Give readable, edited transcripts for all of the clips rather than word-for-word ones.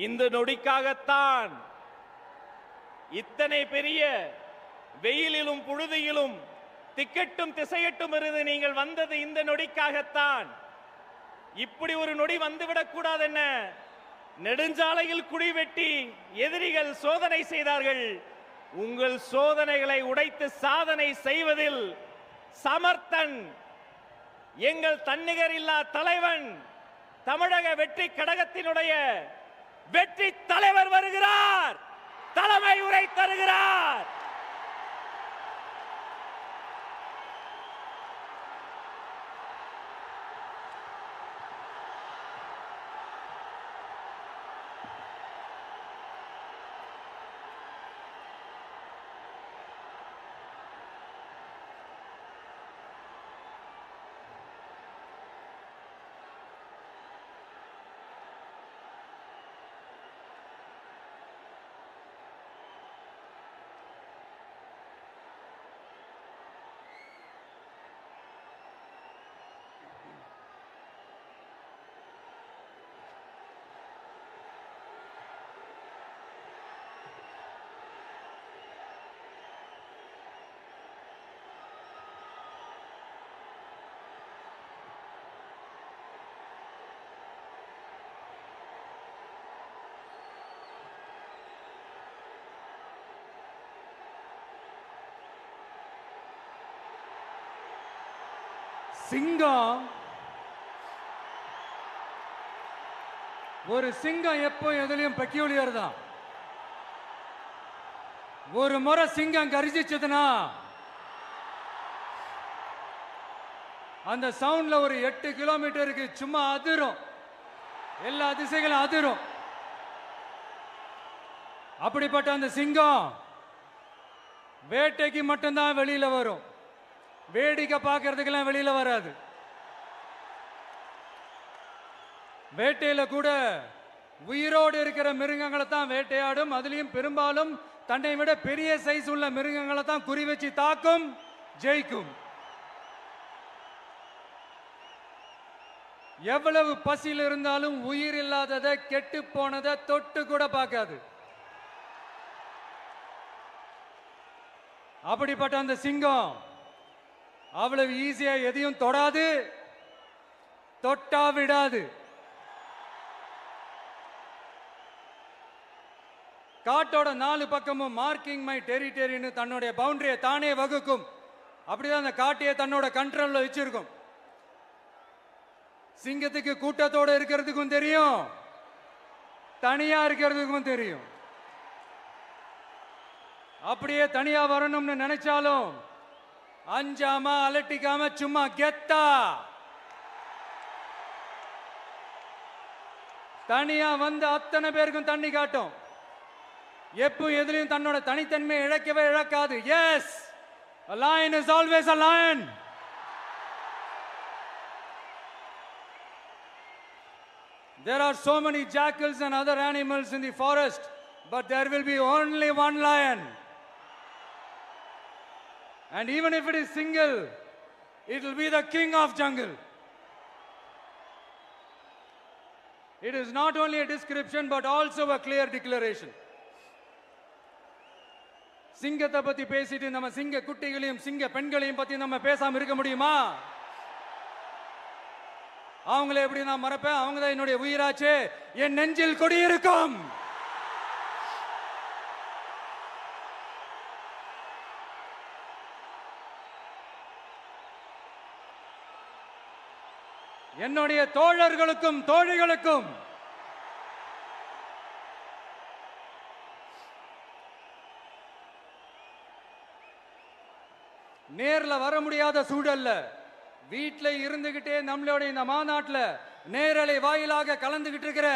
இந்த நொடிக்காகத்தான் இத்தனை பெரிய வெயிலிலும் புழுதியிலும் திக்கெட்டும் திசையட்டும் இருந்து நீங்கள் வந்தது இந்த நொடிக்காகத்தான். இப்படி ஒரு நொடி வந்துவிடக் கூடாது. என்ன நெடுஞ்சாலையில் குழி வெட்டி எதிரிகள் சோதனை செய்தார்கள். உங்கள் சோதனைகளை உடைத்து சாதனை செய்வதில் சமர்த்தன் எங்கள் தன்னிகர் இல்லா தலைவன் தமிழக வெற்றி கழகத்தினுடைய வெற்றி தலைவர் வருகிறார். தலைமை உரை தருகிறார். சிங்கம் ஒரு சிங்கம் எப்போ எதுலயும் பெக்யூலியர் தான். ஒரு முறை சிங்கம் கர்ஜிச்சதுன்னா அந்த சவுண்ட்ல ஒரு 8 கிலோமீட்டருக்கு சும்மா அதிரும். எல்லா திசைகளும் அதிரும். அப்படிப்பட்ட அந்த சிங்கம் வேட்டைக்கு மட்டும்தான் வெளியில வரும். வேடிக்கை பார்க்கறதுக்கெல்லாம் வெளியில வராது. வேட்டையில கூட உயிரோடு இருக்கிற மிருகங்களை தான் வேட்டையாடும். அதுலயும் பெரும்பாலும் தன்னை விட பெரிய சைஸ் உள்ள மிருகங்களை தான் குறி வச்சு தாக்கும், ஜெயிக்கும். எவ்வளவு பசியில் இருந்தாலும் உயிர் இல்லாததை, கெட்டு போனதை தொட்டு கூட பார்க்காது. அப்படிப்பட்ட அந்த சிங்கம் அவ்வளவு ஈஸியா எதையும் தொடாது, தொட்டா விடாது. காட்டோட 4 பக்கமும் மார்க்கிங் மை டெரிட்டரின்னு தன்னுடைய பவுண்டரியை தானே வகுக்கும். அப்படிதான் அந்த காட்டையே தன்னோட கண்ட்ரோல்ல வச்சிருக்கும். சிங்கத்துக்கு கூட்டத்தோட இருக்கிறதுக்கும் தெரியும், தனியா இருக்கிறதுக்கும் தெரியும். அப்படியே தனியா வரணும்னு நினைச்சாலும் அஞ்சாம அலட்டிக்காம சும்மா கெத்தா தனியா வந்து அத்தனை பேருக்கும் தண்ணி காட்டும். எப்போ எதிலையும் தன்னோட தனித்தன்மையை இழக்கவே இழக்காது. Yes, a lion is always a lion. There are so many jackals and other animals in the forest, but there will be only one lion. And even if it is single, it will be the king of jungle. It is not only a description but also a clear declaration. சிங்கத்தை பத்தி பேசிட்டு நம்ம சிங்க குட்டிகளையும் சிங்க பெண்களையும் பத்தி நம்ம பேசாம இருக்க முடியுமா? அவங்களை எப்படி நான் மறப்பேன்? அவங்க தான் என்னுடைய உயிராச்சே. என் நெஞ்சில் கொடியிருக்கும். என்னுடைய தோழர்களுக்கும் தோழிகளுக்கும் நேர்ல வர முடியாத சூழல்ல வீட்ல இருந்துகிட்டே நம்மளோட இந்த மாநாட்டில் நேரலை வாயிலாக கலந்துகிட்டு இருக்கிற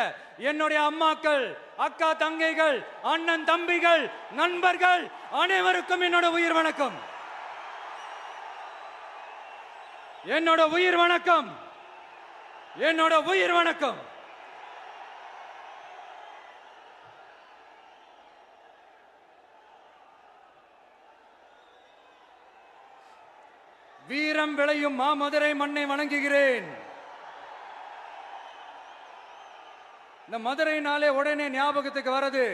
என்னுடைய அம்மாக்கள், அக்கா தங்கைகள், அண்ணன் தம்பிகள், நண்பர்கள் அனைவருக்கும் என்னோட உயிர் வணக்கம். என்னோட உயிர் வணக்கம். என்னோட உயிர் வணக்கம். வீரம் விளையும் மாமதுரை மண்ணை வணங்குகிறேன். இந்த மதுரைனாலே உடனே ஞாபகத்துக்கு வருது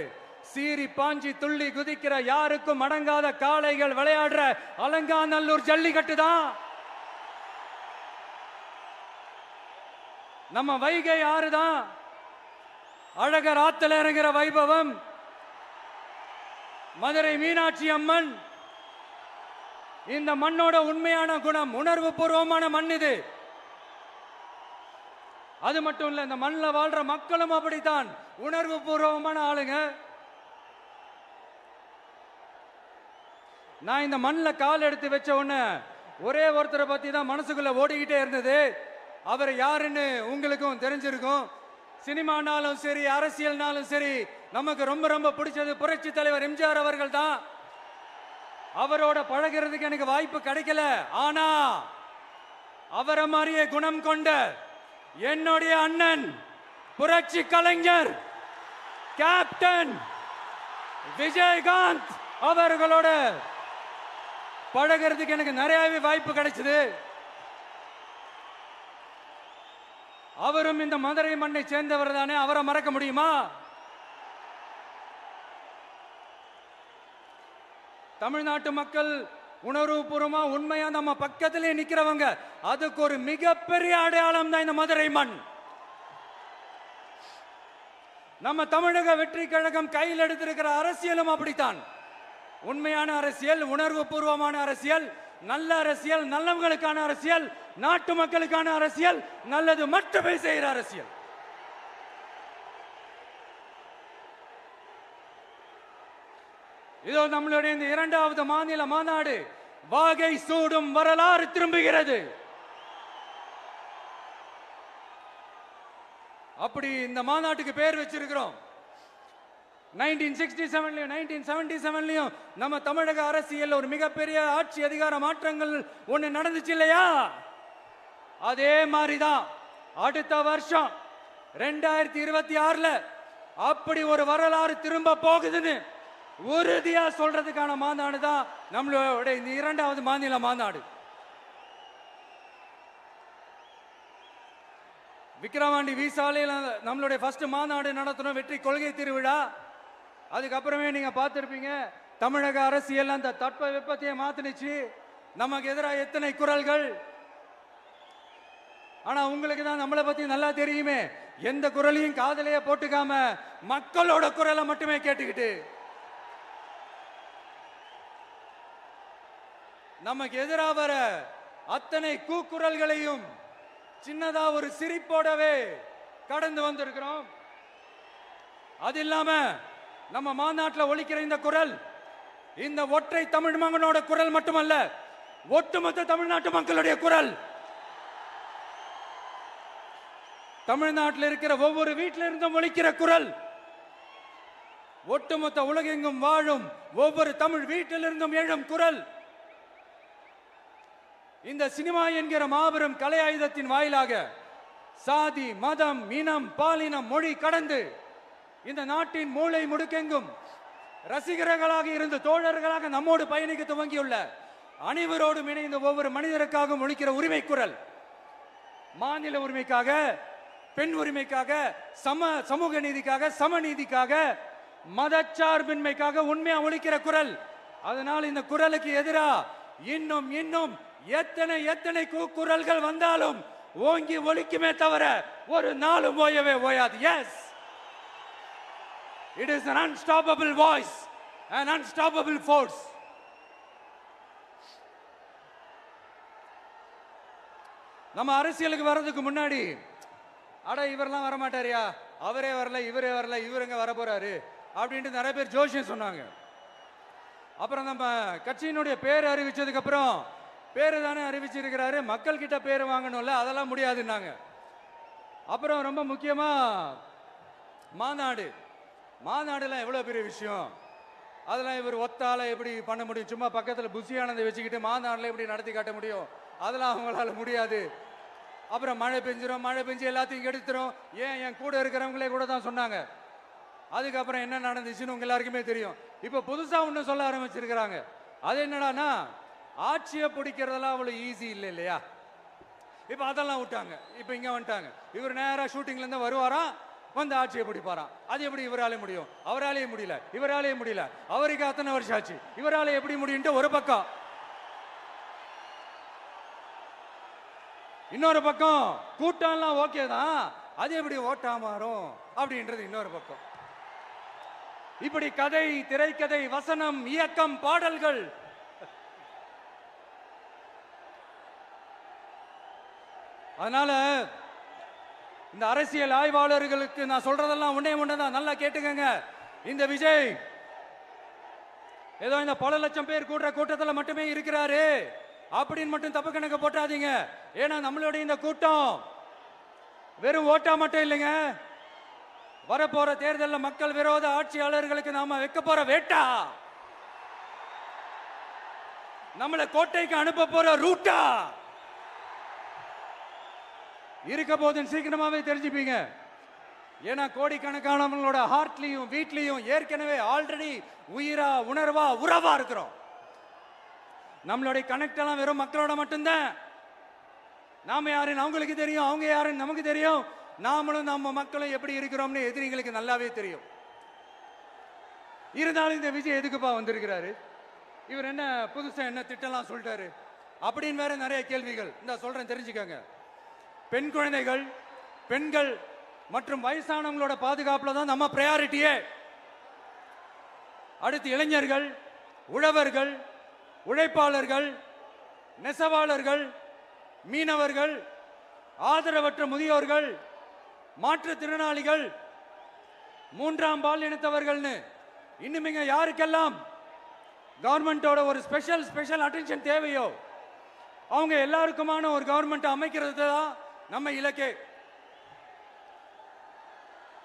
சீறி பாஞ்சி துள்ளி குதிக்கிற யாருக்கும் அடங்காத காளைகள் விளையாடுற அலங்காநல்லூர் ஜல்லிக்கட்டு தான். நம்ம வைகை ஆறுதான். அழகர் ஆத்துல இறங்குற வைபவம். மதுரை மீனாட்சி அம்மன். இந்த மண்ணோட உண்மையான குணம், உணர்வு பூர்வமான மண் இது. அது மட்டும் இல்ல, இந்த மண்ணில் வாழ்ற மக்களும் அப்படித்தான், உணர்வு பூர்வமான ஆளுங்க. நான் இந்த மண்ணில் கால் எடுத்து வச்ச உடனே ஒரே ஒருத்தரை பத்தி தான் மனசுக்குள்ள ஓடிக்கிட்டே இருந்தது. அவர் யாருன்னு உங்களுக்கும் தெரிஞ்சிருக்கும். சினிமானாலும் சரி, அரசியல்னாலும் சரி, நமக்கு ரொம்ப ரொம்ப பிடிச்சது புரட்சி தலைவர் எம்ஜிஆர் அவர்கள் தான். அவரோட பழகிறதுக்கு எனக்கு வாய்ப்பு கிடைக்கல. ஆனா அவரை மாதிரியே குணம் கொண்ட என்னுடைய அண்ணன் புரட்சி கலைஞர் கேப்டன் விஜயகாந்த் அவர்களோட பழகிறதுக்கு எனக்கு நிறையவே வாய்ப்பு கிடைச்சது. அவரும் இந்த மதுரை மண்ணை சேர்ந்தவர் தானே, அவரை மறக்க முடியுமா? தமிழ்நாட்டு மக்கள் உணர்வுபூர்வமா உண்மையா நம்ம பக்கத்திலே நிக்கிறவங்க, அதுக்கு ஒரு மிகப்பெரிய அடையாளம் தான் இந்த மதுரை மண். நம்ம தமிழக வெற்றி கழகம் கையில் எடுத்திருக்கிற அரசியலும் அப்படித்தான். உண்மையான அரசியல், உணர்வு பூர்வமான அரசியல், நல்ல அரசியல், நல்லவங்களுக்கான அரசியல், நாட்டு மக்களுக்கான அரசியல், நல்லது மட்டுமே செய்கிற அரசியல். இதோ நம்மளுடைய இந்த இரண்டாவது மாநில மாநாடு வாகை சூடும் வரலாறு திரும்புகிறது. அப்படி இந்த மாநாட்டுக்கு பேர் வச்சிருக்கிறோம். 1967லயும் 1977லயும் நம்ம தமிழக அரசியல் ஒரு மிகப்பெரிய ஆட்சி அதிகார மாற்றங்கள் ஒண்ணு நடந்துச்சு இல்லையா? அதே மாதிரிதான் அடுத்த வருஷம் 2026ல அப்படி ஒரு வரலாறு திரும்ப போகுதுன்னு உறுதியா சொல்றதுக்கான மாநாடு தான் நம்மளோட இந்த இரண்டாவது மாநில மாநாடு. விக்கிரவாண்டி விசாலையில் நம்மளுடைய ஃபர்ஸ்ட் மாநாடு நடத்தணும், வெற்றி கொள்கை திருவிழா. அதுக்கப்புறமே நீங்க பார்த்திருப்பீங்க, தமிழக அரசியல் அந்த தட்ப வெப்பத்தையே மாத்தினுச்சு. நமக்கு எதிராக எத்தனை குரல்கள். ஆனா உங்களுக்கு தான் நம்மளை பத்தி நல்லா தெரியுமே, எந்த குரலையும் காதலையே போட்டுக்காம மக்களோட குரலை மட்டுமே கேட்டுக்கிட்டு நமக்கு எதிராக வர அத்தனை கூக்குரல்களையும் சின்னதா ஒரு சிரிப்போடவே கடந்து வந்திருக்கிறோம். அது இல்லாம நம்ம மாநாட்டில் ஒலிக்கிற இந்த குரல், இந்த ஒற்றை தமிழ் மகனோட குரல் மட்டுமல்ல, ஒட்டுமொத்த தமிழ்நாட்டு மக்களுடைய குரல். தமிழ்நாட்டில் இருக்கிற ஒவ்வொரு வீட்டில இருந்தும் ஒலிக்கிற குரல், ஒட்டுமொத்த உலகெங்கும் வாழும் ஒவ்வொரு தமிழ் வீட்டிலிருந்தும் எழும் குரல். இந்த சினிமா என்கிற மாபெரும் கலை ஆயுதத்தின் வாயிலாக சாதி, மதம், இனம், பாலினம், மொழி கடந்து இந்த நாட்டின் மூளை முடுக்கெங்கும் ரசிகர்களாக இருந்து தோழர்களாக நம்மோடு பயணிக்க துவங்கியுள்ள அனைவரோடும் இணைந்த ஒவ்வொரு மனிதருக்காகவும் ஒலிக்கிற உரிமை குரல். மாநில உரிமைக்காக, பெண் உரிமைக்காக, சமூக நீதிக்காக, சமநீதிக்காக, மதச்சார்பின்மைக்காக உண்மையா ஒலிக்கிற குரல். அதனால் இந்த குரலுக்கு எதிராக இன்னும் இன்னும் எத்தனை குரல்கள் வந்தாலும் ஓங்கி ஒலிக்குமே தவிர ஒரு நாளும் ஓயவே ஓயாது. Yes, it is an unstoppable voice, an unstoppable force. நம்ம அரசியலுக்கு வர்றதுக்கு முன்னாடி, அட இவரெல்லாம் வரமாட்டாரியா, அவரே வரல, இவரே வரல, இவருங்க வர போறாரு அப்படின்ட்டு நிறைய பேர் ஜோஷியம் சொன்னாங்க. அப்புறம் நம்ம கட்சியினுடைய பேர் அறிவிச்சதுக்கு அப்புறம், பேரு தானே அறிவிச்சிருக்கிறாரு, மக்கள் கிட்ட பேர் வாங்கணும்ல, அதெல்லாம் முடியாதுன்னாங்க. அப்புறம் ரொம்ப முக்கியமா மாநாடுலாம் எவ்வளவு பெரிய விஷயம், அதெல்லாம் இவர் ஒத்தால எப்படி பண்ண முடியும், சும்மா பக்கத்தில் புசியானதை வச்சுக்கிட்டு மாநாடுல எப்படி நடத்தி காட்ட முடியும், அதெல்லாம் அவங்களால முடியாது. அப்புறம் மழை பெஞ்சு எல்லாத்தையும் கெடுத்துரும், ஏன் என் கூட இருக்கிறவங்களே கூட தான் சொன்னாங்க. அதுக்கப்புறம் என்ன நடந்துச்சுன்னு உங்க எல்லாருக்குமே தெரியும். இப்ப புதுசா ஒண்ணு சொல்ல ஆரம்பிச்சிருக்கிறாங்க. அது என்னடானா, ஆட்சியை பிடிக்கிறதெல்லாம் அவ்வளவு ஈஸி இல்லை இல்லையா. இப்ப அதெல்லாம் விட்டாங்க, இப்ப இங்க வந்துட்டாங்க. இவர் நேரா ஷூட்டிங்ல இருந்து வருவாராம், வந்து ஆட்சியை பிடிப்பாராம். அது எப்படி இவராலே முடியும்? அவராலே முடியல, இவராலே முடியல, அவருக்கு அத்தனை வருஷம் ஆச்சு, இவராலே எப்படி முடியும்ட்டு ஒரு பக்கம். இன்னொரு பக்கம் கூட்டம்லாம் ஓகே தான், அது எப்படி ஓட்டா மாறும் அப்படின்றது இன்னொரு பக்கம். இப்படி கதை, திரைக்கதை, வசனம், இயக்கம், பாடல்கள், அதனால இந்த அரசியல் ஆய்வாளர்களுக்கு நான் சொல்றதெல்லாம் ஒன்னே ஒண்ணுதான், நல்லா கேட்டுக்கங்க. இந்த விஜய் ஏதோ இந்த பல லட்சம் பேர் கூடுற கூட்டத்தில் மட்டுமே இருக்கிறாரு அப்படின்னு மட்டும் தப்பு கணக்கு போட்டாதீங்க. ஏன்னா நம்மளுடைய இந்த கூட்டம் வெறும் ஓட்டா மட்டும் இல்லைங்க, வரப்போற தேர்தலில் மக்கள் விரோத ஆட்சியாளர்களுக்கு நாம வைக்க போற வேட்டா, நம்மளை கோட்டைக்கு அனுப்ப போற ரூட்டா இருக்க போதுன்னு சீக்கிரமாவே தெரிஞ்சுப்பீங்க. ஏன்னா கோடிக்கணக்கானவங்களோட ஹார்ட்லயும் வீட்லயும் ஏற்கனவே ஆல்ரெடி உயிரா, உணர்வா, உறவா இருக்கிறோம். நம்மளுடைய கனெக்ட் எல்லாம் வெறும் மக்களோட மட்டும்தான். நாம யாருன்னு அவங்களுக்கு தெரியும், அவங்க யாருன்னு நமக்கு தெரியும். நாமளும் நம்ம மக்களும் எப்படி இருக்கிறோம்னு எதிரிகளுக்கு நல்லாவே தெரியும். இருந்தாலும் இந்த விஜய் எதுக்குப்பா வந்திருக்கிறாரு, இவர் என்ன புதுசா என்ன திட்டம்லாம் சொல்லிட்டாரு அப்படின்னு வேற நிறைய கேள்விகள். இந்த சொல்றேன் தெரிஞ்சுக்கங்க. பெண் குழந்தைகள், பெண்கள் மற்றும் வயசானவங்களோட பாதுகாப்புல தான் நம்ம பிரையாரிட்டியே. அடுத்து இளைஞர்கள், உழவர்கள், உழைப்பாளர்கள், நெசவாளர்கள், மீனவர்கள், ஆதரவற்ற முதியோர்கள், மாற்றுத்திறனாளிகள், மூன்றாம் பால் இனத்தவர்கள்னு இன்னும் யாருக்கெல்லாம் கவர்மெண்டோட ஒரு ஸ்பெஷல் அட்டென்ஷன் தேவையோ அவங்க எல்லாருக்குமான ஒரு கவர்மெண்ட் அமைக்கிறது தான் நம்ம இலக்கே.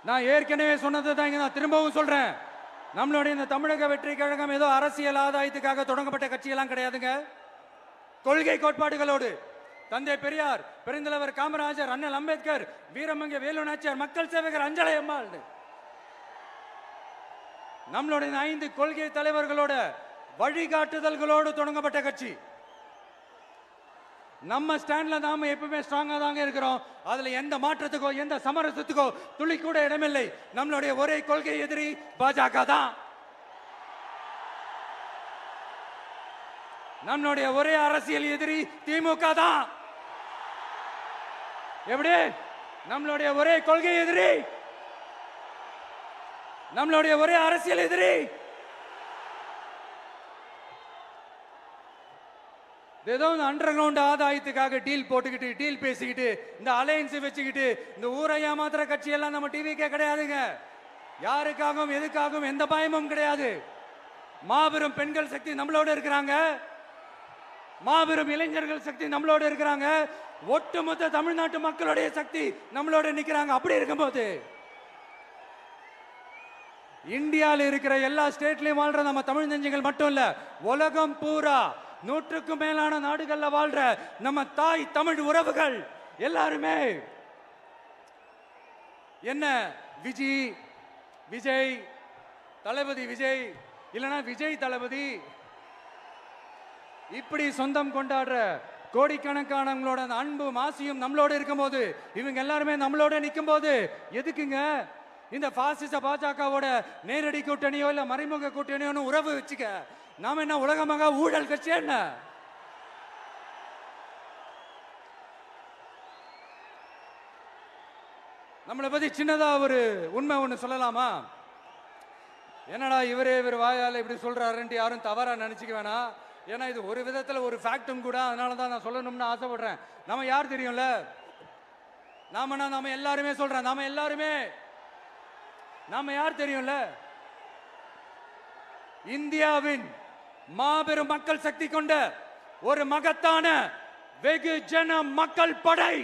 நான் ஏற்கனவே சொன்னதை தான் இங்க நான் திரும்பவும் சொல்றேன். நம்மளுடைய இந்த தமிழக வெற்றி கழகம் ஏதோ அரசியல் ஆதாயத்துக்காக தொடங்கப்பட்ட கட்சியெல்லாம் கிடையாதுங்க. கொள்கை கோட்பாடுகளோடு தந்தை பெரியார், பெருந்தலைவர் காமராஜர், அண்ணல் அம்பேத்கர், வீரமங்க வேலு நாச்சியார், மக்கள் சேவகர் அஞ்சலை அம்மாள், நம்மளுடைய 5 கொள்கை தலைவர்களோட வழிகாட்டுதல்களோடு தொடங்கப்பட்ட கட்சி. நம்ம ஸ்டாண்ட்ல நாம எப்பவுமே ஸ்ட்ராங்கா தாங்க இருக்கிறோம். அதுல எந்த மாற்றத்துக்கோ எந்த சமரசத்துக்கோ துளி கூட இடமில்லை. நம்மளுடைய ஒரே கொள்கை எதிரி பாஜக தான். நம்மளுடைய ஒரே அரசியல் எதிரி திமுக தான். எப்படி? நம்மளுடைய ஒரே கொள்கை எதிரி, நம்மளுடைய ஒரே அரசியல் எதிரி ஏதோ இந்த அண்டர் கிரவுண்ட் ஆதாயத்துக்காக டீல் போட்டுக்கிட்டு, டீல் பேசிக்கிட்டு, இந்த அலையன்ஸ் வச்சுக்கிட்டு இந்த ஊரை ஏமாத்துற கட்சி எல்லாம் நம்ம டிவிக்கே கிடையாதுங்க. யாருக்காகவும் எதுக்காகவும் எந்த பயமும் கிடையாது. மாபெரும் பெண்கள் சக்தி நம்மளோட இருக்கிறாங்க, மாபெரும் இளைஞர்கள் சக்தி நம்மளோட இருக்கிறாங்க, ஒட்டுமொத்த தமிழ்நாட்டு மக்களுடைய சக்தி நம்மளோட நிக்கிறாங்க. அப்படி இருக்கும்போது இந்தியாவில் இருக்கிற எல்லா ஸ்டேட்லயும் வாழ்ற நம்ம தமிழ் நெஞ்சங்கள் மட்டும் இல்ல, உலகம் பூரா 100க்கும் மேலான நாடுகள்ல வாழ்ற நம்ம தாய் தமிழ் உறவுகள் எல்லாருமே என்ன விஜய் தளபதி விஜய் இல்லனா விஜய் தளபதி இப்படி சொந்தம் கொண்டாடுற கோடிக்கணக்கானவங்களோட அன்பு மாசியும் நம்மளோட இருக்கும்போது, இவங்க எல்லாருமே நம்மளோட நிற்கும் போது எதுக்குங்க இந்த பாசிச பாஜகவோட நேரடி கூட்டணியோ இல்ல மறைமுக கூட்டணியோ உறவு வச்சுக்க? நாம என்ன உலகமாக ஊழல் கட்சி என்ன? நம்மளை பத்தி சின்னதா ஒரு உண்மை ஒண்ணு சொல்லலாமா? என்னடா இவர் வாயால இப்படி சொல்றாருன்ட்டு யாரும் தவறா நினைச்சுக்க வேணாம். ஏன்னா இது ஒரு விதத்துல ஒரு ஃபேக்டும் கூட, அதனாலதான் நான் சொல்லணும்னு ஆசைப்படுறேன். நம்ம யார் தெரியும்ல? நாம எல்லாருமே சொல்றேன், நாம யார் தெரியும்ல? இந்தியாவின் மாபெரும் மக்கள் சக்தி கொண்ட ஒரு மகத்தான வெகுஜன மக்கள் படை.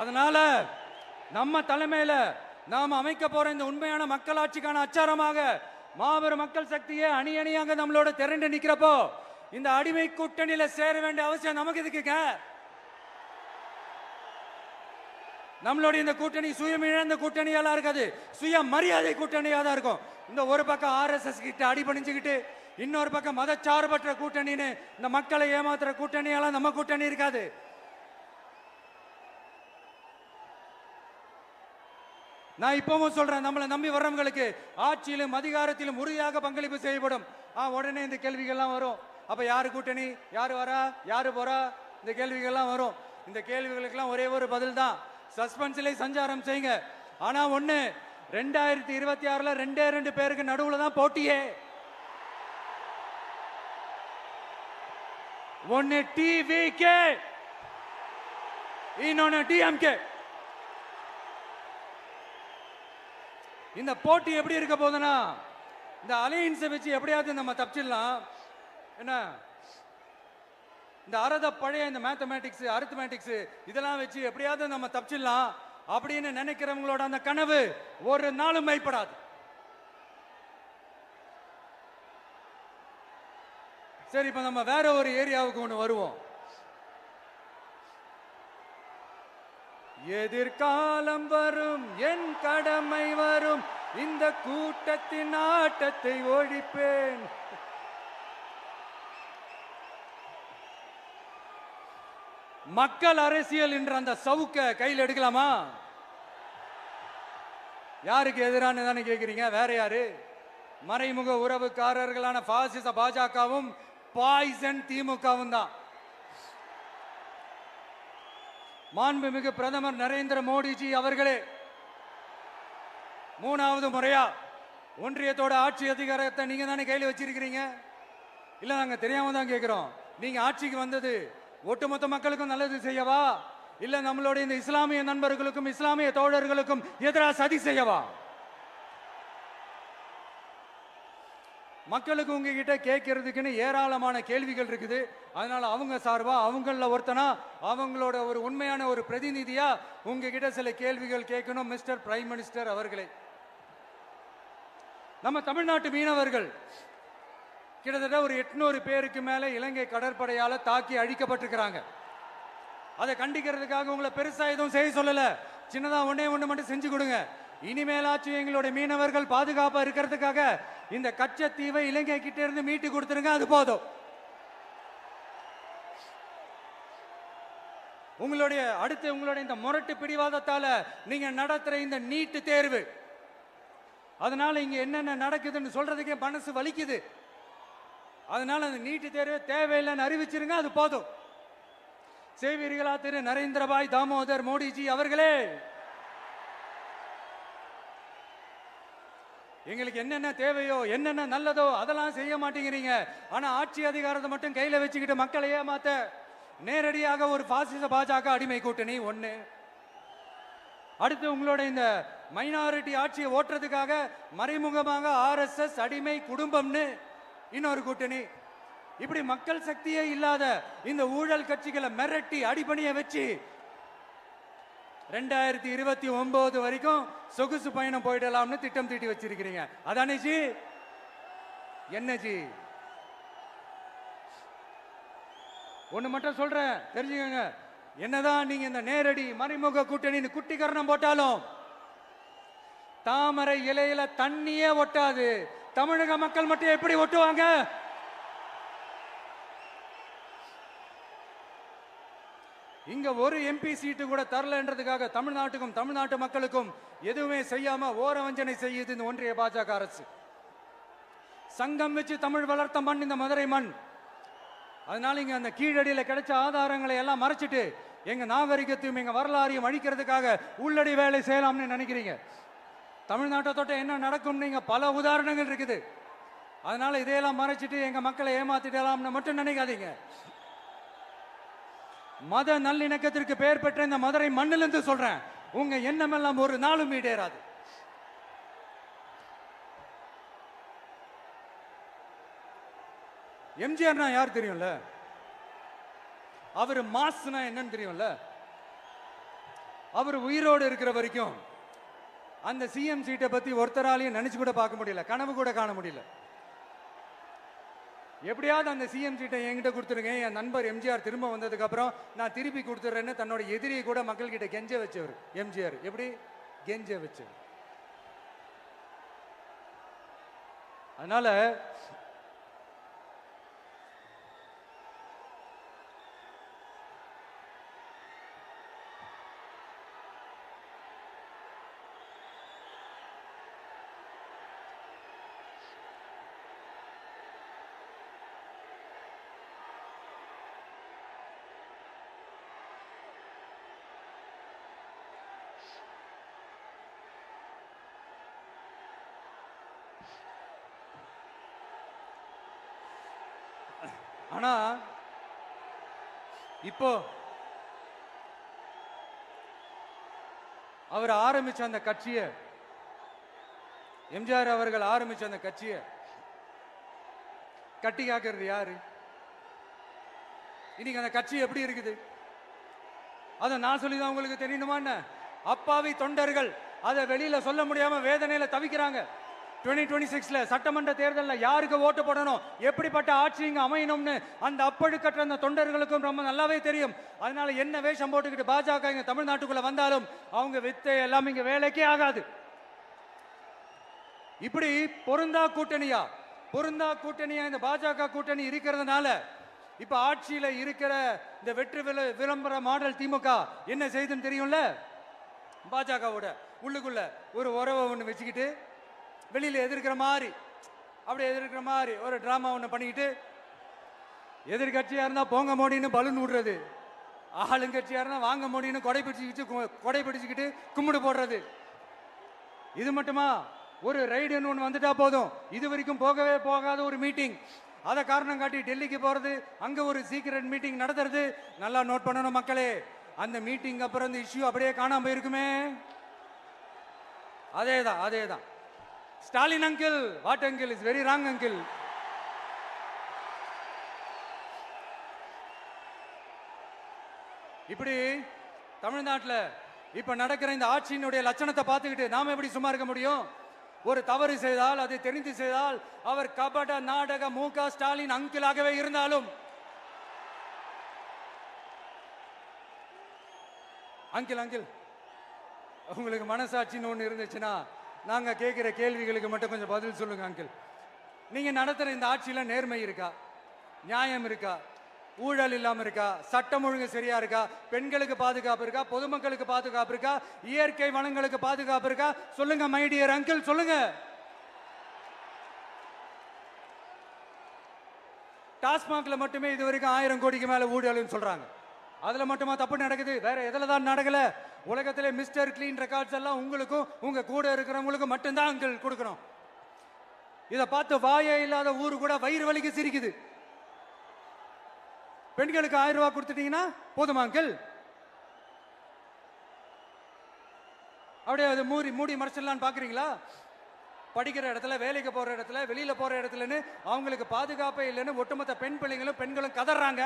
அதனால நம்ம தலைமையில நாம் அமைக்க போற இந்த உண்மையான மக்களாட்சிக்கான அச்சாரமாக மாபெரும் மக்கள் சக்தியே அணி அணியாக நம்மளோட திரண்டு நிக்கிறப்போ இந்த அடிமை கூட்டணியில சேர வேண்டிய அவசியம் நமக்கு இருக்குங்க. நம்மளுடைய இந்த கூட்டணி சுயம் இழந்த கூட்டணியெல்லாம் இருக்காது, சுய மரியாதை கூட்டணியா தான் இருக்கும். இந்த ஒரு பக்கம் ஆர்எஸ்எஸ் கிட்ட அடிபணிஞ்சுக்கிட்டு, இன்னொரு பக்கம் மதச்சார்பற்ற கூட்டணின்னு இந்த மக்களை ஏமாத்துற கூட்டணியெல்லாம் நம்ம கூட்டணி இருக்காது. நான் இப்பவும் சொல்றேன், நம்மளை நம்பி வர்றவங்களுக்கு ஆட்சியிலும் அதிகாரத்திலும் உறுதியாக பங்களிப்பு செய்யப்படும். உடனே இந்த கேள்விகள்லாம் வரும். அப்ப யாரு கூட்டணி, யாரு வரா, யாரு போறா, இந்த கேள்விகள்லாம் வரும். இந்த கேள்விகளுக்கெல்லாம் ஒரே ஒரு பதில் தான், சஸ்பென்ஸ்ல சஞ்சாரம் செய்யுங்க. ஆனா ஒண்ணு, 2026ல 2 பேருக்கு நடுவுல தான் போட்டியே. ஒன்னு டிவிகே, இன்னொன்னு டிஎம்கே. இந்த போட்டி எப்படி இருக்க போதுன்னா, இந்த அலையன்ஸை வச்சு எப்படியாவது நம்ம தப்பிச்சிடலாம். என்ன இந்த பழைய இந்த மேத்தமேட்டிக்ஸ், அரித்மேட்டிக்ஸ் இதெல்லாம் வச்சு எப்படியாவது நம்ம தப்பிச்சிடலாம் அப்படின்னு நினைக்கிறவங்களோட அந்த கனவு ஒரு நாளும் மைப்படாது. சரி, இப்ப நம்ம வேற ஒரு ஏரியாவுக்கு ஒண்ணு வருவோம். எதிர்காலம் வரும், என் கடமை வரும், இந்த கூட்டத்தின் ஆட்டத்தை ஒழிப்பேன். மக்கள் அரசியல் என்ற அந்த சவுக்க கையில் எடுக்கலாமா? யாருக்கு எதிரான தானே கேட்கிறீங்க? வேற யாரு? மறைமுக உறவுக்காரர்களான பாசிச பாஜகவும் பாய்சன் திமுகவும் தான். மாண்புமிகு பிரதமர் நரேந்திர மோடிஜி அவர்களே 3வது முறையா ஒன்றியத்தோட ஆட்சி அதிகாரத்தை நீங்க தானே கையில் வச்சிருக்கிறீங்க. இல்ல, நாங்க தெரியாம தான் கேட்கிறோம். நீங்க ஆட்சிக்கு வந்தது ஒட்டுமொத்த மக்களுக்கும் நல்லது செய்யவா, இல்ல நம்மளுடைய இந்த இஸ்லாமிய நண்பர்களுக்கும் இஸ்லாமிய தோழர்களுக்கும் எதிராக சதி செய்யவா? மக்களுக்கு உங்ககிட்ட கேட்கறதுக்குன்னு ஏராளமான கேள்விகள் இருக்குது. அதனால அவங்க சார்பா, அவங்கள ஒருத்தனா, அவங்களோட ஒரு உண்மையான ஒரு பிரதிநிதியா உங்ககிட்ட சில கேள்விகள் கேட்கணும். மிஸ்டர் பிரைம் மினிஸ்டர் அவர்களே, நம்ம தமிழ்நாட்டு மீனவர்கள் கிட்டத்தட்ட ஒரு 800 பேருக்கு மேல இலங்கை கடற்படையால தாக்கி அழிக்கப்பட்டிருக்கிறாங்க. அதை கண்டிக்கிறதுக்காக உங்களை பெருசா எதுவும் செய்ய சொல்லல, சின்னதா ஒண்ணே ஒண்ணு மட்டும் செஞ்சு கொடுங்க. இனிமேலாச்சும் எங்களுடைய மீனவர்கள் பாதுகாப்பா இருக்கிறதுக்காக இந்த கச்சத்தீவை இலங்கை கிட்ட இருந்து மீட்டு கொடுத்துருங்க, அது போதும். உங்களுடைய இந்த முரட்டு பிடிவாதத்தால நீங்க நடத்துற இந்த நீட்டு தேர்வு, அதனால இங்க என்னென்ன நடக்குதுன்னு சொல்றதுக்கே மனசு வலிக்குது. அதனால அந்த நீட்டு தேர்வு தேவையில்லைன்னு அறிவிச்சிருங்க, அது போதும். செய்வீர்களா திரு நரேந்திரபாய் தாமோதர் மோடிஜி அவர்களே? எங்களுக்கு என்னென்ன தேவையோ, என்னென்ன நல்லதோ அதெல்லாம் செய்ய மாட்டேங்கிறீங்க. ஆனா ஆட்சி அதிகாரத்தை மட்டும் கையில வச்சுக்கிட்டு மக்களை ஏமாத்த நேரடியாக ஒரு பாசிச பாஜக அடிமை கூட்டணி ஒண்ணு. அடுத்து உங்களோட இந்த மைனாரிட்டி ஆட்சியை ஓட்டுறதுக்காக மறைமுகமாக ஆர்எஸ்எஸ் அடிமை குடும்பம்னு இன்னொரு கூட்டணி. இப்படி மக்கள் சக்தியே இல்லாத இந்த ஊழல் கட்சிகளை மிரட்டி அடிபணிய வச்சு 2029 வரைக்கும் சொகுசு பயணம் போயிடலாம்னு திட்டம் தீட்டி வச்சிருக்கிறீங்க. அதானே ஜி? என்ன ஜி? ஒண்ணு மட்டும் சொல்றேன், தெரிஞ்சுக்கங்க. என்னதான் நீங்க இந்த நேரடி மறைமுக கூட்டணி குட்டிகரணம் போட்டாலும் தாமரை இலையில தண்ணியே ஒட்டாது. தமிழக மக்கள் மட்டும் எப்படி ஒட்டுவாங்க? இங்க ஒரு எம்பி சீட்டு கூட தரலன்றதுக்காக தமிழ்நாட்டுக்கும் தமிழ்நாட்டு மக்களுக்கும் எதுவுமே செய்யாம ஓரவஞ்சனை செய்யுது இந்த ஒன்றிய பாஜக அரசு. சங்கம் வச்சு தமிழ் வளர்த்த மண் இந்த மதுரை மண். அதனால இங்க அந்த கீழடியில கிடைச்ச ஆதாரங்களை எல்லாம் மறைச்சிட்டு எங்க நாகரிகத்தையும் எங்க வரலாறையும் அழிக்கிறதுக்காக உள்ளடி வேலை செய்யலாம்னு நினைக்கிறீங்க. தமிழ்நாட்டை தொட்ட என்ன நடக்கும் நீங்க பல உதாரணங்கள் இருக்குது. அதனால இதையெல்லாம் மறைச்சிட்டு எங்க மக்களை ஏமாத்திடலாம்னு மட்டும் நினைக்காதீங்க. மத நல்லிணக்கத்திற்கு பெயர் பெற்ற இந்த மதுரை மண்ணிலிருந்து சொல்றேன், உங்க எண்ணம் எல்லாம் ஒரு நாளும் ஈடேறாது. எம்ஜிஆர்னா யார் தெரியும்ல? அவர் மாஸ்னா என்னன்னு தெரியும்ல? அவர் உயிரோடு இருக்கிற வரைக்கும் அந்த சிஎம் சீட்டை பத்தி ஒருத்தராலையும் நினைச்சு கூட பார்க்க முடியல, கனவு கூட காண முடியல. எப்படியாவது அந்த சிஎம் சீட்டை என்கிட்ட கொடுத்துருங்க, என் நண்பர் எம்ஜிஆர் திரும்ப வந்ததுக்கு அப்புறம் நான் திருப்பி கொடுத்துட்றேன்னு தன்னோட எதிரியை கூட மக்கள் கிட்ட கெஞ்ச வச்சவர் எம்ஜிஆர். எப்படி கெஞ்ச வச்சவர். அதனால ஆனா இப்போ அவர் ஆரம்பிச்ச அந்த கட்சியை, எம்ஜிஆர் அவர்கள் ஆரம்பிச்ச அந்த கட்சியை கட்டி காக்கிறது யாரு? இன்னைக்கு அந்த கட்சி எப்படி இருக்குது? அதை நான் சொல்லிதான் உங்களுக்கு தெரியணுமா என்ன? அப்பாவி தொண்டர்கள் அதை வெளியில சொல்ல முடியாம வேதனையில தவிக்கிறாங்க. 2026 சட்டமன்ற தேர்தலில் யாருக்கு ஓட்டு போடணும், எப்படிப்பட்ட ஆட்சி இங்க அமையணும்னு அந்த அப்பழுக்கற்ற அந்த தொண்டர்களுக்கும் ரொம்ப நல்லாவே தெரியும். அதனால என்ன வேஷம் போட்டுக்கிட்டு பாஜக இங்க தமிழ்நாட்டுக்குள்ள வந்தாலும் அவங்க வித்தை எல்லாம் இங்க வேலைக்கே ஆகாது. இப்படி பொருந்தா கூட்டணியா இந்த பாஜக கூட்டணி இருக்கிறதுனால இப்ப ஆட்சியில இருக்கிற இந்த வெற்றி விளம்பர மாடல் திமுக என்ன செய்துன்னு தெரியும்ல? பாஜகவோட உள்ளுக்குள்ள ஒரு உறவை ஒண்ணு வச்சுக்கிட்டு வெளியில எதிர்க்கிற மாதிரி ஒரு டிராமா ஒண்ணு பண்ணிக்கிட்டு, எதிர்கட்சியா இருந்தா போங்க மோடின்னு பலூன் விடுறது, ஆளுங்கட்சியா இருந்தா வாங்க மோடின்னு கொடை பிடிச்சுக்கிட்டு கும்பிடு போடுறது. இது மட்டுமா? ஒரு ரைடுன்னு ஒன்று வந்துட்டா போதும், இது வரைக்கும் போகவே போகாத ஒரு மீட்டிங், அதை காரணம் காட்டி டெல்லிக்கு போறது, அங்க ஒரு சீக்கிரட் மீட்டிங் நடத்துறது. நல்லா நோட் பண்ணணும் மக்களே, அந்த மீட்டிங் அப்புறம் இந்த இஷ்யூ அப்படியே காணாம போயிருக்குமே. அதேதான் Stalin uncle, what uncle is very wrong uncle. இப்படி தமிழ்நாட்டில் இப்ப நடக்கிற இந்த ஆட்சியினுடைய லட்சணத்தை பார்த்துக்கிட்டு நாம எப்படி சும்மா இருக்க முடியும்? ஒரு தவறு செய்தால், அதை தெரிந்து செய்தால், அவர் கபட நாடக மு.க. ஸ்டாலின் அங்கிளாகவே இருந்தாலும், அங்கிள் உங்களுக்கு மனசாட்சின்னு ஒன்று இருந்துச்சுன்னா நாங்க கேட்கிற கேள்விகளுக்கு மட்டும் கொஞ்சம் பதில் சொல்லுங்க அங்கிள். நீங்க நடத்துற இந்த ஆட்சியில நேர்மை இருக்கா, நியாயம் இருக்கா, ஊழல் இல்லாம இருக்கா, சட்டம் ஒழுங்கு சரியா இருக்கா, பெண்களுக்கு பாதுகாப்பு இருக்கா, பொதுமக்களுக்கு பாதுகாப்பு இருக்கா, இயற்கை வளங்களுக்கு பாதுகாப்பு இருக்கா? சொல்லுங்க மை டியர் அங்கிள், சொல்லுங்க. டாஸ்மாக்ல மட்டுமே இது வரைக்கும் 1000 கோடிக்கு மேல ஊழல்னு சொல்றாங்க. அதுல மட்டுமா தப்பு நடக்குது? வேற எதுல தான் நடக்கல? உலகத்திலே மிஸ்டர் கிளீன் ரெக்கார்ட்ஸ் எல்லாம் உங்களுக்கும் உங்க கூட இருக்கிறவங்களுக்கும் மட்டும்தான் அங்கிள் கொடுக்கணும். இதை பார்த்து வாயே இல்லாத ஊரு கூட வயிறு வலிக்கு சிரிக்குது. பெண்களுக்கு 1000 ரூபாய் கொடுத்துட்டீங்கன்னா போதுமா அங்கிள்? அப்படியே அது மூடி மறைச்சிடலான்னு பாக்குறீங்களா? படிக்கிற இடத்துல, வேலைக்கு போற இடத்துல, வெளியில போற இடத்துலன்னு அவங்களுக்கு பாதுகாப்பே இல்லைன்னு ஒட்டுமொத்த பெண்களும் கதறாங்க.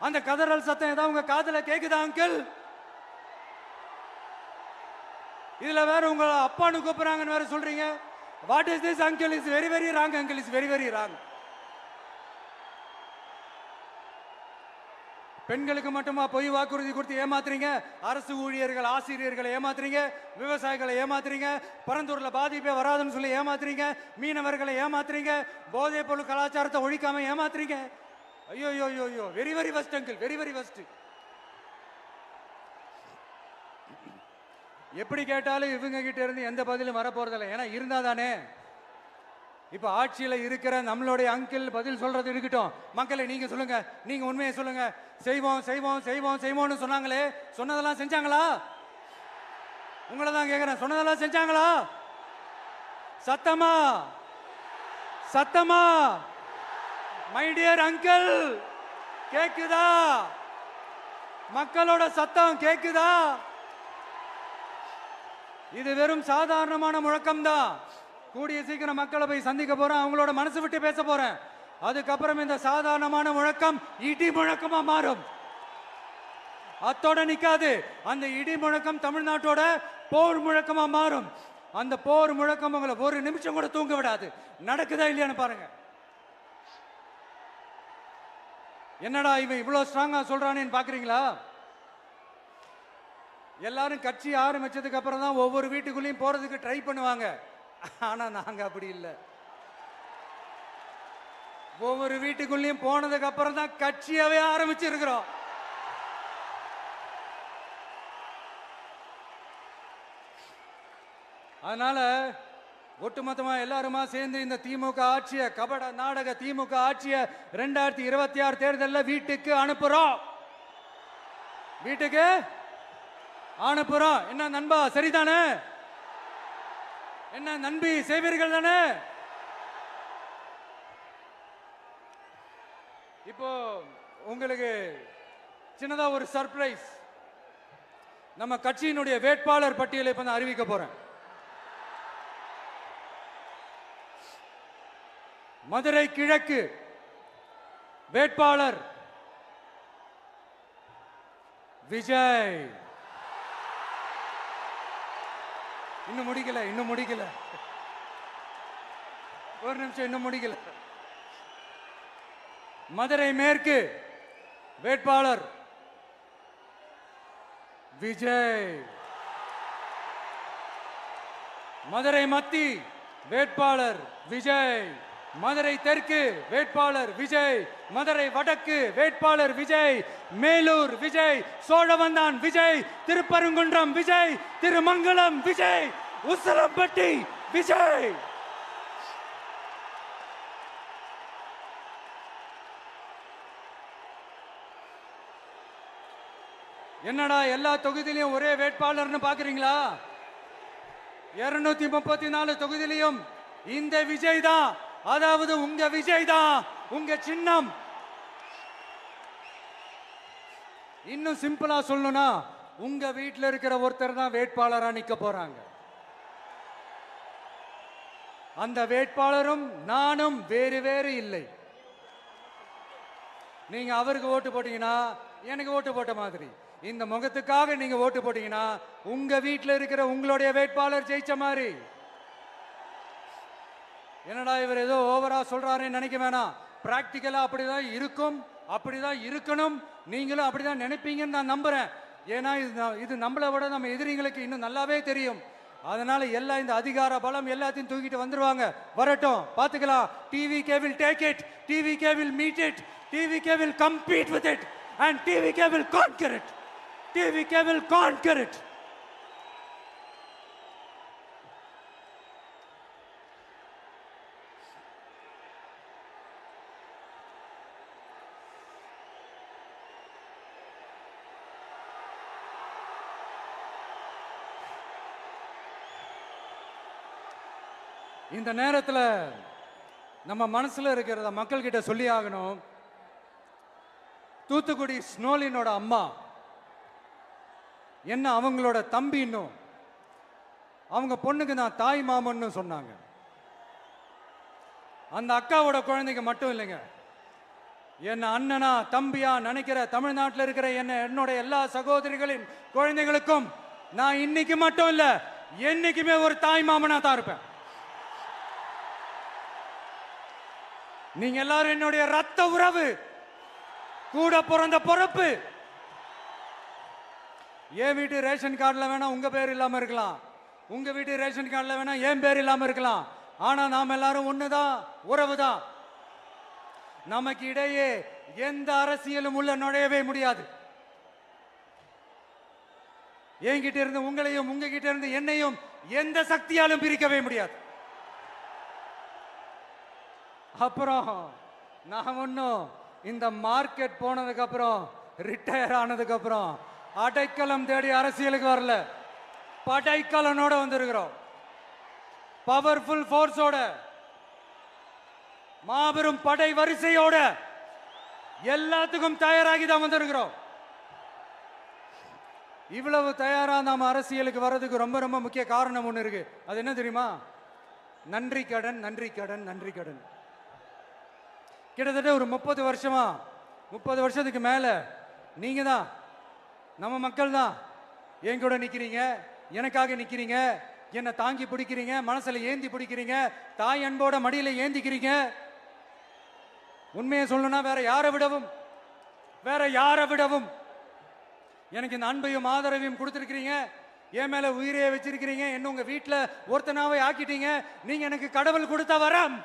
அந்த கதறல் சத்தம் ஏதாவது உங்க காதுல கேக்குதா அங்கிள்? இதுல வேற உங்க அப்பான்னு கூப்பிடுறாங்கன்னு வேற சொல்றீங்க. What is this uncle? Is very very wrong uncle, is very very wrong. பெண்களுக்கு மட்டுமா பொய் வாக்குறுதி கொடுத்து ஏமாத்துறீங்க? அரசு ஊழியர்கள், ஆசிரியர்களை ஏமாத்துறீங்க, விவசாயிகளை ஏமாத்துறீங்க, பரந்தூர்ல பாதிப்பே வராதுன்னு சொல்லி ஏமாத்துறீங்க, மீனவர்களை ஏமாத்துறீங்க, போதைப் பொருள் கலாச்சாரத்தை ஒழிக்காம ஏமாத்துறீங்க. ஐயோ ஐயோ ஐயோ, very very first uncle, very very first. எப்படி கேட்டாலும் இவங்க கிட்ட இருந்து எந்த பதிலும் வரப்போறதில்லை. ஏன்னா இருந்தா தானே. இப்ப ஆட்சியில இருக்கிற நம்மளுடைய அங்கிள் பதில் சொல்றது இருக்கட்டும். மக்களை நீங்க சொல்லுங்க, நீங்க உண்மையை சொல்லுங்க. செய்வோம் செய்வோம் செய்வோம் செய்வோம்னு சொன்னாங்களே, சொன்னதெல்லாம் செஞ்சாங்களா? உங்களை தான் கேட்கிறேன், சொன்னதெல்லாம் செஞ்சாங்களா? சத்தமா சத்தமா மை டியர் அங்கிள், கேக்குதா? மக்களோட சத்தம் கேக்குதா? இது வெறும் சாதாரணமான முழக்கம் தான். கூடிய சீக்கிரம் மக்களை போய் சந்திக்க போறேன், அவங்களோட மனசு விட்டு பேச போறேன். அதுக்கப்புறம் இந்த சாதாரணமான முழக்கம் இடி முழக்கமா மாறும். அத்தோட நிக்காது, அந்த இடி முழக்கம் தமிழ்நாட்டோட போர் முழக்கமா மாறும். அந்த போர் முழக்கம் உங்களை ஒரு நிமிஷம் கூட தூங்க விடாது. நடக்குதா இல்லையான்னு பாருங்க. என்னடா இவன் இவ்வளவு ஸ்ட்ராங்கா சொல்றானேன்னு பாக்குறீங்களா? எல்லாரும் கட்சி ஆரம்பிச்சதுக்கு அப்புறம் தான் ஒவ்வொரு வீட்டுக்குள்ளேயும் போறதுக்கு ட்ரை பண்ணுவாங்க. ஆனா நாங்க அப்படி இல்லை. ஒவ்வொரு வீட்டுக்குள்ளேயும் போனதுக்கு அப்புறம் தான் கட்சியாவே ஆரம்பிச்சிருக்கிறோம். அதனால ஒட்டுமொத்தமா எல்லாருமா சேர்ந்து இந்த திமுக ஆட்சிய, கபட நாடக திமுக ஆட்சிய 2026 தேர்தலில் வீட்டுக்கு அனுப்புறோம். வீட்டுக்கு அனுப்புறோம். என்ன நண்பா, சரிதானே? என்ன நண்பி, செய்வீர்கள் தானே? இப்போ உங்களுக்கு சின்னதா ஒரு சர்ப்ரைஸ். நம்ம கட்சியினுடைய வேட்பாளர் பட்டியலை இப்ப நான் அறிவிக்க போறேன். மதுரை கிழக்கு வேட்பாளர் விஜய். இன்னும் முடிக்கல. ஒரு நிமிஷம், இன்னும் முடிக்கல. மதுரை மேற்கு வேட்பாளர் விஜய். மதுரை மத்தி வேட்பாளர் விஜய். மதுரை தெற்கு வேட்பாளர் விஜய். மதுரை வடக்கு வேட்பாளர் விஜய். மேலூர் விஜய். சோழவந்தான் விஜய். திருப்பரங்குன்றம் விஜய். திருமங்கலம் விஜய். உசிலம்பட்டி விஜய். என்னடா எல்லா தொகுதியிலையும் ஒரே வேட்பாளர்னு பாக்குறீங்களா? 234 தொகுதியிலையும் இந்த விஜய் தான். அதாவது உங்க விஜய் தான் உங்க சின்னம். இன்னும் சிம்பிளா சொல்லணும்னா உங்க வீட்டில் இருக்கிற ஒருத்தர் தான் வேட்பாளரா நிக்க போறாங்க. அந்த வேட்பாளரும் நானும் வேறு வேறு இல்லை. நீங்க அவருக்கு ஓட்டு போட்டீங்கன்னா எனக்கு ஓட்டு போட்ட மாதிரி. இந்த முகத்துக்காக நீங்க ஓட்டு போட்டீங்கன்னா உங்க வீட்டில் இருக்கிற உங்களுடைய வேட்பாளர் ஜெயிச்ச மாதிரி. என்னடா இவர் ஏதோ ஓவரா சொல்றாருன்னு நினைக்க வேணாம். பிராக்டிக்கலா அப்படிதான் இருக்கும், அப்படிதான் இருக்கணும். நீங்களும் அப்படிதான் நினைப்பீங்கன்னு நான் நம்புறேன். ஏன்னா இது நம்மளை விட நம்ம எதிரிங்களுக்கு இன்னும் நல்லாவே தெரியும். அதனால எல்லாம் இந்த அதிகார பலம் எல்லாத்தையும் தூக்கிட்டு வந்துருவாங்க. வரட்டும், பாத்துக்கலாம். TVK will take it, TVK will meet it, TVK will compete with it and TVK will conquer it. TVK will conquer it. இந்த நேரத்தில் நம்ம மனசுல இருக்கிறத மக்கள் கிட்ட சொல்லி ஆகணும். தூத்துக்குடி ஸ்னோலினோட அம்மா என்ன அவங்களோட தம்பி, இன்னும் அவங்க பொண்ணுக்கு நான் தாய் மாமன்னு சொன்னாங்க. அந்த அக்காவோட குழந்தைக்கு மட்டும் இல்லைங்க, என்ன அண்ணனா தம்பியா நினைக்கிற தமிழ்நாட்டில் இருக்கிற என்னோட எல்லா சகோதரிகளின் குழந்தைகளுக்கும் நான் இன்னைக்கு மட்டும் இல்ல, என்னைக்குமே ஒரு தாய் மாமனா தான் இருப்பேன். நீங்க எல்லாரும் என்னுடைய ரத்த உறவு, கூட பிறந்த பொறுப்பு. என் வீட்டு ரேஷன் கார்டில் வேணா உங்க பேர் இல்லாம இருக்கலாம், உங்க வீட்டு ரேஷன் கார்டில் வேணா என் பேர் இல்லாம இருக்கலாம். ஆனா நாம் எல்லாரும் ஒண்ணுதான், உறவுதான். நமக்கு இடையே எந்த அரசியலும் உள்ள நுழையவே முடியாது. என்கிட்ட இருந்து உங்களையும் உங்ககிட்ட இருந்து என்னையும் எந்த சக்தியாலும் பிரிக்கவே முடியாது. அப்புறம் நான் ஒன்னும் இந்த மார்க்கெட் போனதுக்கு அப்புறம், ரிட்டையர் ஆனதுக்கு அப்புறம் அடைக்கலம் தேடி அரசியலுக்கு வரல, படைக்கலனோட வந்திருக்கிறோம். பவர்ஃபுல் போர்ஸோட, மாபெரும் படை வரிசையோட, எல்லாத்துக்கும் தயாராகி தான் வந்திருக்கிறோம். இவ்வளவு தயாரா நாம அரசியலுக்கு வர்றதுக்கு ரொம்ப ரொம்ப முக்கிய காரணம் ஒண்ணு இருக்கு. அது என்ன தெரியுமா? நன்றி கடன், நன்றி கடன், நன்றி கடன். கிட்டத்தட்ட ஒரு 30 வருஷமா, 30 வருஷத்துக்கு மேல நீங்க தான், நம்ம மக்கள் தான் என் கூட நிக்கிறீங்க, எனக்காக நிக்கிறீங்க, என்னை தாங்கி பிடிக்கிறீங்க, மனசுல ஏந்தி பிடிக்கிறீங்க, தாய் அன்போட மடியில ஏந்திக்கிறீங்க. உண்மையை சொல்லணும்னா வேற யாரை விடவும் வேற யாரை விடவும் எனக்கு இந்த அன்பையும் ஆதரவையும் கொடுத்திருக்கிறீங்க. என் மேல உயிரையே வச்சிருக்கிறீங்க. என்ன உங்க வீட்டுல ஒருத்தனாவே ஆக்கிட்டீங்க. நீங்க எனக்கு கடவுள் கொடுத்த வரம்.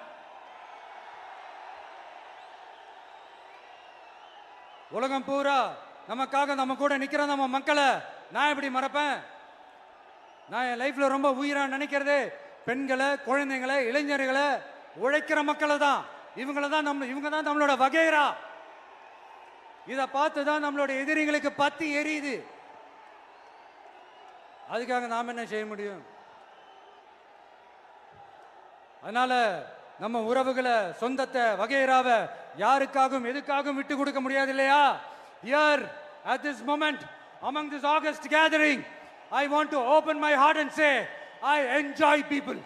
உலகம் பூரா நமக்காக நம்ம கூட நிக்கிற நம்ம மக்களை நான் எப்படி மறப்பேன்? நான் என் லைஃப்ல ரொம்ப உயிரா நினைக்கிறது பெண்களை, குழந்தைங்களை, இளைஞர்களை, உழைக்கிற மக்களை தான். இவங்க தான் நம்மளோட வகைரா. இதை பார்த்து தான் நம்மளோட எதிரிகளுக்கு பத்தி எரியுது. அதுக்காக நாம் என்ன செய்ய முடியும்? அதனால நம்ம உறவுகளை, சொந்தத்தை, வகைராவை யாருக்காகவும் எதுக்காகவும் விட்டு கொடுக்க முடியாது இல்லையா? Here at this moment among this August gathering I want to open my heart and say I enjoy people,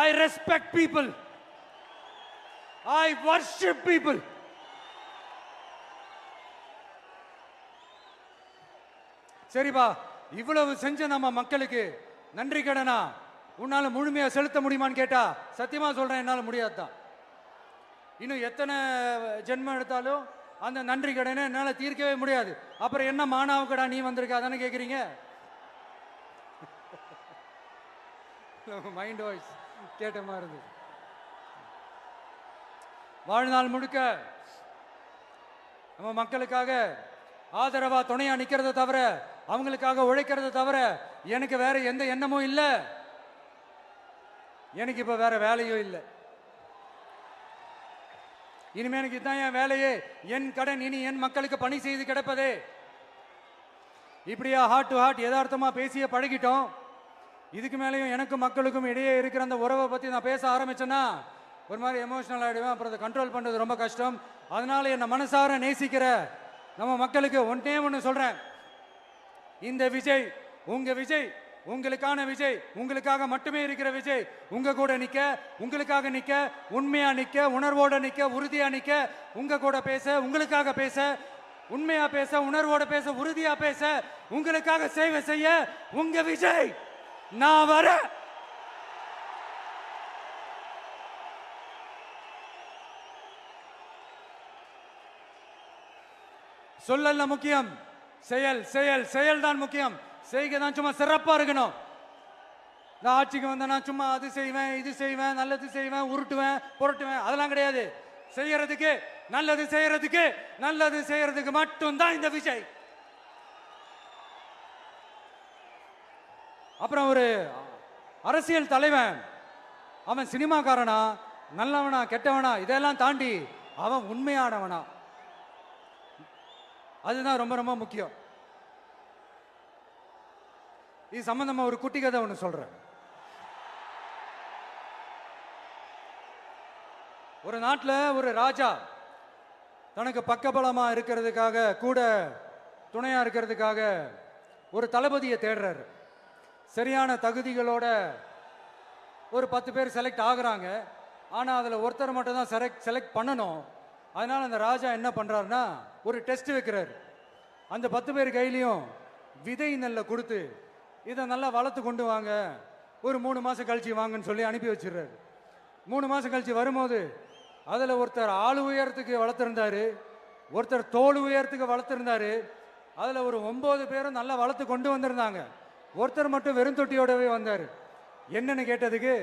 I respect people, I worship people. சரிப்பா, இவ்வளவு செஞ்ச நம்ம மக்களுக்கு நன்றி கடனா உன்னால முழுமையா செலுத்த முடியுமான்னு கேட்டா சத்தியமா சொல்றேன், என்னால முடியாதுதான். இன்னும் எத்தனை ஜென்மம் எடுத்தாலும் அந்த நன்றி கடனை என்னால தீர்க்கவே முடியாது. அப்புறம் என்ன மானாவுக்கடா நீ வந்திருக்க அதானே கேக்குறீங்க? மைண்ட் வாய்ஸ் கேட்ட மாதிரி இருந்து. வாழ்நாள் முழுக்க நம்ம மக்களுக்காக ஆதரவா துணையா நிக்கிறத தவிர, அவங்களுக்காக உழைக்கிறத தவிர எனக்கு வேற எந்த எண்ணமும் இல்லை. எனக்கு இப்ப வேற வேலையும் இல்லை. இனிமே எனக்கு இதுதான் என் வேலையே. என் கடன் இனி என் மக்களுக்கு பணி செய்து கிடப்பதே. இப்படியா ஹார்ட் டு ஹார்ட் யதார்த்தமா பேசிய பழகிட்டோம். இதுக்கு மேலேயும் எனக்கும் மக்களுக்கும் இடையே இருக்கிற அந்த உறவை பத்தி நான் பேச ஆரம்பிச்சேன்னா ஒரு மாதிரி எமோஷனல் ஆயிடுவேன். அப்புறம் அதை கண்ட்ரோல் பண்றது ரொம்ப கஷ்டம். அதனால என்ன மனசார நேசிக்கிற நம்ம மக்களுக்கு ஒன்னே ஒன்று சொல்றேன். இந்த விஜய் உங்க விஜய், உங்களுக்கான விஜய், உங்களுக்காக மட்டுமே இருக்கிற விஜய். உங்க கூட நிக்க, உங்களுக்காக நிக்க, உண்மையா நிக்க, உணர்வோட நிக்க, உறுதியா நிக்க, உங்க கூட பேச, உங்களுக்காக பேச, உண்மையா பேச, உணர்வோட பேச, உறுதியா பேச, உங்களுக்காக சேவை செய்ய உங்க விஜய் நான் வர. சொல்லல முக்கியம், செயல் செயல் செயல் தான் முக்கியம். செய்கை தான் சும்மா சிறப்பா இருக்கணும். நான் ஆட்சிக்கு வந்தேன்னா சும்மா அது செய்வேன், இது செய்வேன், நல்லது செய்வேன், உருட்டுவேன், புரட்டுவேன், அதெல்லாம் கிடையாது. செய்யறதுக்கு, நல்லது செய்யறதுக்கு, நல்லது செய்யறதுக்கு மட்டும்தான் இந்த விஜய். அப்புறம் ஒரு அரசியல் தலைவன் அவன் சினிமாக்காரனா, நல்லவனா, கெட்டவனா, இதெல்லாம் தாண்டி அவன் உண்மையானவனா, அதுதான் ரொம்ப ரொம்ப முக்கியம். இது சம்பந்தமா ஒரு குட்டி கதை ஒன்று சொல்றேன். ஒரு நாட்டில் ஒரு ராஜா தனக்கு பக்கபலமா இருக்கிறதுக்காக, கூட துணையா இருக்கிறதுக்காக ஒரு தளபதியை தேடுறாரு. சரியான தகுதிகளோட ஒரு 10 பேர் செலக்ட் ஆகுறாங்க. ஆனா அதுல ஒருத்தர் மட்டும் தான் செலக்ட் பண்ணணும். அதனால அந்த ராஜா என்ன பண்றாருன்னா ஒரு டெஸ்ட் வைக்கிறாரு. அந்த 10 பேர் கையிலையும் விதை நெல்லை கொடுத்து இதை நல்லா வளர்த்து கொண்டு வாங்க, ஒரு 3 மாசம் கழிச்சு வாங்கன்னு சொல்லி அனுப்பி வச்சிடுறாரு. 3 மாசம் கழிச்சு வரும்போது அதுல ஒருத்தர் ஆளு உயரத்துக்கு வளர்த்திருந்தாரு, ஒருத்தர் தோல் உயரத்துக்கு வளர்த்திருந்தாரு. அதுல ஒரு 9 பேரும் நல்லா வளர்த்து கொண்டு வந்திருந்தாங்க. ஒருத்தர் மட்டும் வெறும் தொட்டியோடவே வந்தாரு. என்னன்னு கேட்டதுக்கு,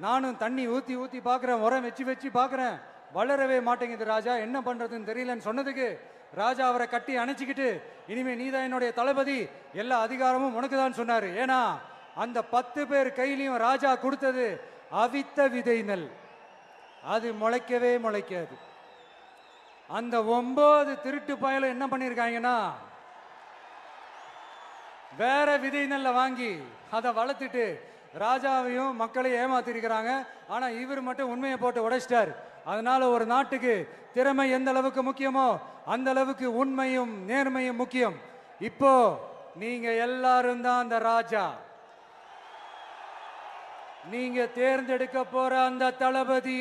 நானும் தண்ணி ஊத்தி ஊத்தி பாக்குறேன், உரம் வச்சு வச்சு பாக்குறேன், வளரவே மாட்டேங்குது ராஜா, என்ன பண்றதுன்னு தெரியலன்னு சொன்னதுக்கு ராஜா அவரை கட்டி அணைச்சிக்கிட்டு, இனிமே நீதான் என்னுடைய தளபதி, எல்லா அதிகாரமும் உனக்கு தான் சொன்னாரு. ஏன்னா அந்த 10 பேர் கையிலையும் ராஜா கொடுத்தது அவித்த விதை நெல், அது முளைக்கவே முளைக்காது. அந்த 9 திருட்டு பயலும் என்ன பண்ணிருக்காங்கன்னா வேற விதை நெல்ல வாங்கி அதை வளர்த்துட்டு ராஜாவையும் மக்களையும் ஏமாத்திருக்கிறாங்க. ஆனா இவர் மட்டும் உண்மையை போட்டு உடைச்சிட்டார். அதனால ஒரு நாட்டுக்கு திறமை எந்த அளவுக்கு முக்கியமோ அந்த அளவுக்கு உண்மையும் நேர்மையும் முக்கியம். இப்போ நீங்க எல்லாரும் தான் அந்த ராஜா. நீங்க தேர்ந்தெடுக்க போற அந்த தளபதி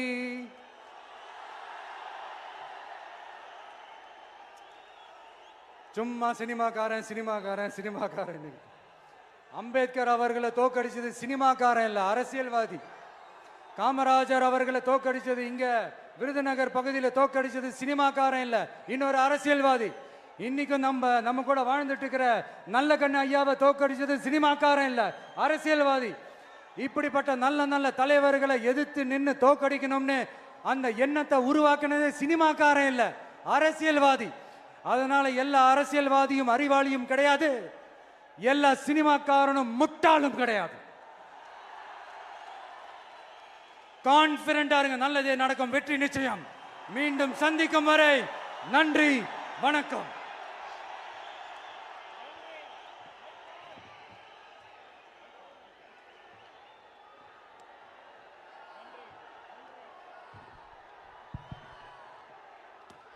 சும்மா சினிமாக்காரன் சினிமாக்காரன் சினிமாக்காரன். அம்பேத்கர் அவர்களை தோக்கடிச்சது சினிமாக்காரன் இல்ல, அரசியல்வாதி. காமராஜர் அவர்களை தோக்கடிச்சது இங்க விருதுநகர் பகுதியில் தோக்கடிச்சது சினிமாக்காரன் இல்ல, இன்னொரு அரசியல்வாதி. இன்னைக்கும் நம்ம கூட வாழ்ந்துட்டு இருக்கிற நல்ல கண்ணு ஐயாவை தோக்கடிச்சது சினிமாக்காரன் இல்ல, அரசியல்வாதி. இப்படிப்பட்ட நல்ல நல்ல தலைவர்களை எதிர்த்து நின்று தோக்கடிக்கணும்னு அந்த எண்ணத்தை உருவாக்குனது சினிமாக்காரன் இல்ல, அரசியல்வாதி. அதனால எல்லா அரசியல்வாதியும் அறிவாளியும் கிடையாது, எல்லா சினிமாக்காரனும் முட்டாளும் கிடையாது. கான்பிடண்டா இருங்க, நல்லதே நடக்கும், வெற்றி நிச்சயம். மீண்டும் சந்திக்கும் வரை நன்றி, வணக்கம்.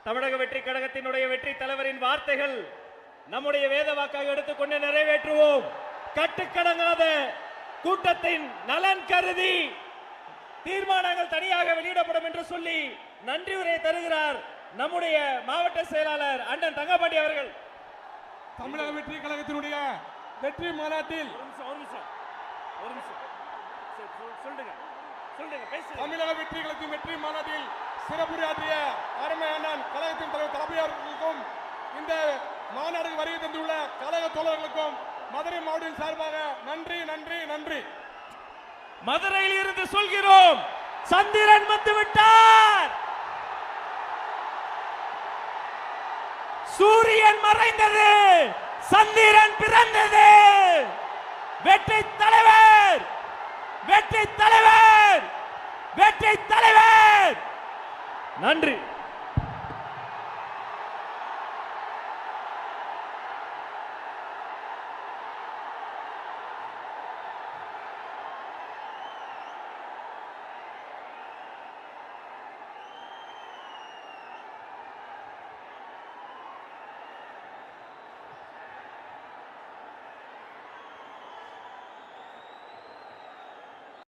தமிழக வெற்றி கழகத்தினுடைய வெற்றி தலைவரின் வார்த்தைகள் நம்முடைய வேத வாக்காக எடுத்துக்கொண்டு நிறைவேற்றுவோம். கட்டுக்கடங்காத கூட்டத்தின் நலன் கருதி தீர்மானங்கள் தனியாக வெளியிடப்படும் என்று சொல்லி நன்றி உரை தருகிறார் நம்முடைய மாவட்ட செயலாளர் அண்ணன் தங்கபாண்டி அவர்கள். தமிழக வெற்றி கழகத்தினுடைய வெற்றி மாநாட்டில் தமிழக வெற்றி கழகத்தின் வெற்றி மாநாட்டில் சிறப்புரையாற்றிய அருமை அண்ணன் கழகத்தின் தலைவர் தளபதியாளர்களுக்கும் இந்த மாநாடுக்கு வருகை தந்துள்ள கழக தோழர்களுக்கும் மதுரை மாவட்டத்தின் சார்பாக நன்றி நன்றி நன்றி. மதுரையில் இருந்து சொல்கிறோம், சந்திரன் வந்து விட்டார், சூரியன் மறைந்தது, சந்திரன் பிறந்தது. வெற்றி தலைவர், வெற்றி தலைவர், வெற்றி தலைவர். நன்றி.